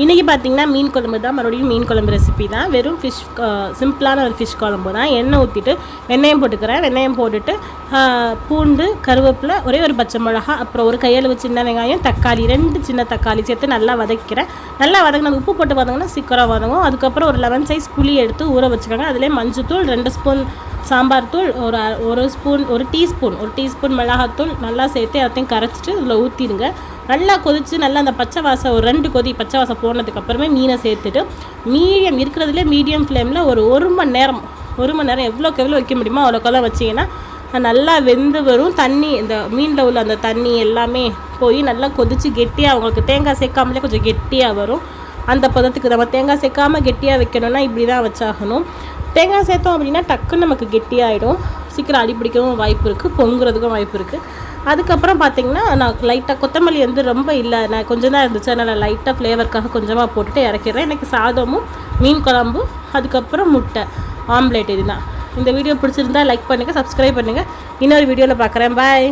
இன்றைக்கி பார்த்திங்கன்னா மீன் குழம்பு தான், மறுபடியும் மீன் குழம்பு ரெசிபி தான். வெறும் ஃபிஷ் சிம்பிளான ஒரு ஃபிஷ் குழம்பு தான். எண்ணெய் ஊற்றிட்டு வெண்ணெயம் போட்டுக்கிறேன். வெண்ணெயம் போட்டுட்டு பூண்டு, கருவேப்பிலை, ஒரே ஒரு பச்சை மிளகா, அப்புறம் ஒரு கையளவு சின்ன வெங்காயம், தக்காளி, 2 சின்ன தக்காளி சேர்த்து நல்லா வதக்கிறேன். நல்லா வதங்கினா உப்பு போட்டு வதங்கினா சீக்கிரம் வதங்கும். அதுக்கப்புறம் ஒரு 11 சைஸ் புளி எடுத்து ஊற வச்சுக்கோங்க. அதிலே மஞ்சத்தூள், 2 ஸ்பூன் சாம்பார் தூள், ஒரு டீஸ்பூன் மிளகாத்தூள் நல்லா சேர்த்து எல்லாத்தையும் கரைச்சிட்டு இதில் ஊற்றிடுங்க. நல்லா கொதித்து நல்லா அந்த பச்சை வாசம் ஒரு 2 கொதி பச்சை வாசம் போனதுக்கப்புறமே மீனை சேர்த்துட்டு மீடியம் ஃப்ளேமில் ஒரு மணி நேரம் எவ்வளோக்கு எவ்வளோ வைக்க முடியுமோ அவ்வளோக்கெல்லாம் வச்சிங்கன்னா நல்லா வெந்து வரும். தண்ணி இந்த மீனில் உள்ள அந்த தண்ணி எல்லாமே போய் நல்லா கொதித்து கெட்டியாக அவங்களுக்கு தேங்காய் சேர்க்காமலே கொஞ்சம் கெட்டியாக வரும். அந்த பதத்துக்கு நம்ம தேங்காய் சேர்க்காமல் கெட்டியாக வைக்கணும்னா இப்படி தான் வச்சாகணும். தேங்காய் சேர்த்தோம் அப்படின்னா டக்குன்னு நமக்கு கெட்டியாகிடும், சீக்கிரம் அடிப்பிடிக்கவும் வாய்ப்பு இருக்குது, பொங்குறதுக்கும் வாய்ப்பு இருக்குது. அதுக்கப்புறம் பார்த்திங்கன்னா நான் லைட்டாக கொத்தமல்லி ரொம்ப இல்லை, நான் கொஞ்சம் தான் இருந்துச்சு, அதனால் லைட்டாக ஃப்ளேவருக்காக கொஞ்சமாக போட்டுட்டு இறக்கிடுறேன். எனக்கு சாதமும் மீன் குழம்பு அதுக்கப்புறம் முட்டை ஆம்லேட் இதுதான். இந்த வீடியோ பிடிச்சிருந்தா லைக் பண்ணுங்கள், சப்ஸ்கிரைப் பண்ணுங்கள். இன்னொரு வீடியோவில் பார்க்குறேன். பாய்.